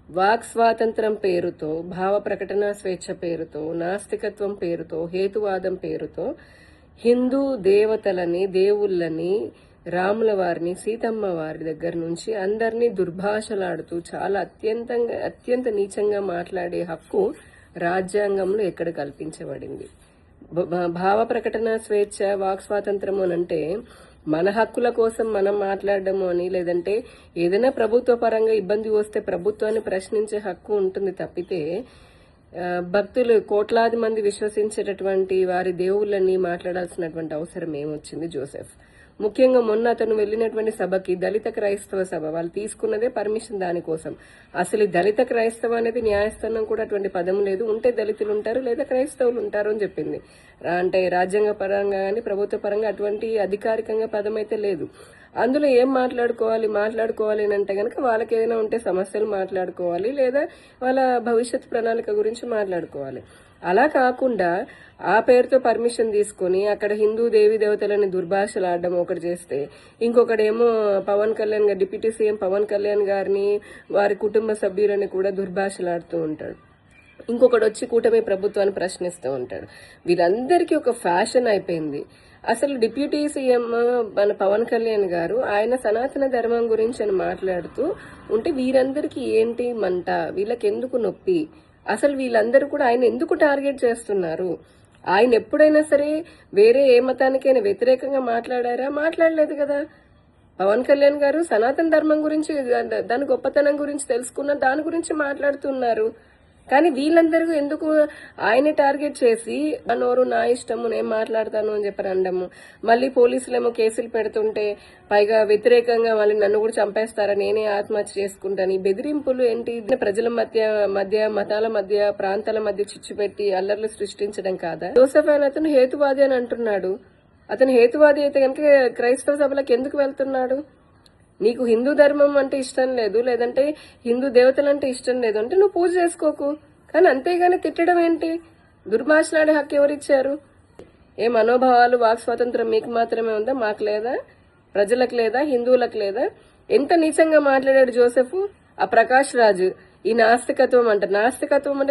Walk స్వాతంత్రం పేరుతో, భావ ప్రకటన స్వేచ్ఛ పేరుతో, నాస్తికత్వం పేరుతో, హేతువాదం పేరుతో హిందూ దేవతలని, దేవుళ్ళని, రాముల వారిని, సీతమ్మ వారి దగ్గర నుంచి అందరినీ దుర్భాషలాడుతూ చాలా అత్యంత నీచంగా మాట్లాడే హక్కు రాజ్యాంగంలో ఎక్కడ కల్పించబడింది? భావ ప్రకటన స్వేచ్ఛ, వాక్ స్వాతంత్రం అని అంటే మన హక్కుల కోసం మనం మాట్లాడడము అని, లేదంటే ఏదైనా ప్రభుత్వ పరంగా ఇబ్బంది వస్తే ప్రభుత్వాన్ని ప్రశ్నించే హక్కు ఉంటుంది తప్పితే భక్తులు కోట్లాది మంది విశ్వసించేటటువంటి వారి దేవుళ్ళని మాట్లాడాల్సినటువంటి అవసరం ఏమొచ్చింది జోసెఫ్? ముఖ్యంగా మొన్న అతను వెళ్ళినటువంటి సభకి దళిత క్రైస్తవ సభ, వాళ్ళు తీసుకున్నదే పర్మిషన్ దానికోసం. అసలు ఈ దళిత క్రైస్తవ అనేది న్యాయస్థానం కూడా అటువంటి పదం లేదు. ఉంటే దళితులు ఉంటారు లేదా క్రైస్తవులు ఉంటారు అని చెప్పింది. అంటే రాజ్యాంగ పరంగా కానీ ప్రభుత్వ పరంగా అటువంటి అధికారికంగా పదం అయితే లేదు. అందులో ఏం మాట్లాడుకోవాలి అని అంటే కనుక వాళ్ళకి ఏదైనా ఉంటే సమస్యలు మాట్లాడుకోవాలి, లేదా వాళ్ళ భవిష్యత్ ప్రణాళిక గురించి మాట్లాడుకోవాలి. అలా కాకుండా ఆ పేరుతో పర్మిషన్ తీసుకుని అక్కడ హిందూ దేవి దేవతలని దుర్భాషలాడడం ఒకటి చేస్తే, ఇంకొకడేమో పవన్ కళ్యాణ్ గారు, డిప్యూటీ సీఎం పవన్ కళ్యాణ్ గారిని, వారి కుటుంబ సభ్యులని కూడా దుర్భాషలాడుతూ ఉంటాడు. ఇంకొకడు వచ్చి కూటమి ప్రభుత్వాన్ని ప్రశ్నిస్తూ ఉంటాడు. వీళ్ళందరికీ ఒక ఫ్యాషన్ అయిపోయింది. అసలు డిప్యూటీ సీఎం మన పవన్ కళ్యాణ్ గారు ఆయన సనాతన ధర్మం గురించి అని మాట్లాడుతూ ఉంటే వీరందరికీ ఏంటి మంట, వీళ్ళకి ఎందుకు నొప్పి? అసలు వీళ్ళందరూ కూడా ఆయన ఎందుకు టార్గెట్ చేస్తున్నారు? ఆయన ఎప్పుడైనా సరే వేరే ఏ మతానికైనా వ్యతిరేకంగా మాట్లాడారా? మాట్లాడలేదు కదా. పవన్ కళ్యాణ్ గారు సనాతన ధర్మం గురించి, దాని గొప్పతనం గురించి తెలుసుకున్న దాని గురించి మాట్లాడుతున్నారు. కానీ వీళ్ళందరూ ఎందుకు ఆయన టార్గెట్ చేసి నోరు నా ఇష్టము, నేను మాట్లాడతాను అని చెప్పని అనడము, మళ్ళీ పోలీసులేమో కేసులు పెడుతుంటే పైగా వ్యతిరేకంగా మళ్ళీ నన్ను కూడా చంపేస్తారా, నేనే ఆత్మహత్య చేసుకుంటాను, ఈ బెదిరింపులు ఏంటి? ప్రజల మధ్య మతాల మధ్య, ప్రాంతాల మధ్య చిచ్చు పెట్టి అల్లర్లు సృష్టించడం కాదా? జోసెఫ్ అయిన అతను హేతువాది అని అంటున్నాడు. అతను హేతువాది అయితే కనుక క్రైస్తవ సభలకు ఎందుకు వెళ్తున్నాడు? నీకు హిందూ ధర్మం అంటే ఇష్టం లేదు, లేదంటే హిందూ దేవతలంటే ఇష్టం లేదు అంటే నువ్వు పూజ చేసుకోకు. కానీ అంతేగాని తిట్టడం ఏంటి? దుర్భాషలాడే హక్కు ఎవరిచ్చారు? ఏ మనోభావాలు, వాక్ స్వాతంత్రం మీకు మాత్రమే ఉందా? మాకు లేదా? ప్రజలకు లేదా? హిందువులకు లేదా? ఎంత నీచంగా మాట్లాడాడు జోసెఫ్. ఆ ప్రకాష్ రాజు ఈ నాస్తికత్వం అంటే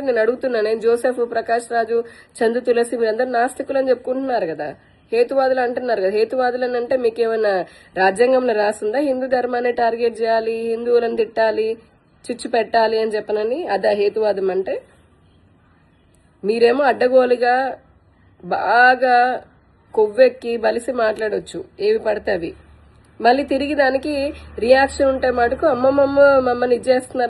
నేను అడుగుతున్నాను, జోసెఫ్, ప్రకాష్ రాజు, చందు తులసి మీరందరూ నాస్తికులు అని చెప్పుకుంటున్నారు కదా, హేతువాదులు అంటున్నారు కదా. హేతువాదులు అంటే మీకు ఏమైనా రాజ్యాంగంలో రాసిందా హిందూ ధర్మాన్ని టార్గెట్ చేయాలి, హిందువులను తిట్టాలి, చిచ్చు పెట్టాలి అని చెప్పనని? అదా హేతువాదం అంటే? మీరేమో అడ్డగోలుగా బాగా కొవ్వెక్కి బలిసి మాట్లాడొచ్చు ఏవి పడితే అవి, మళ్ళీ తిరిగి దానికి రియాక్షన్ ఉంటే మటుకు అమ్మమ్మ మమ్మల్ని ఇచ్చేస్తున్నారు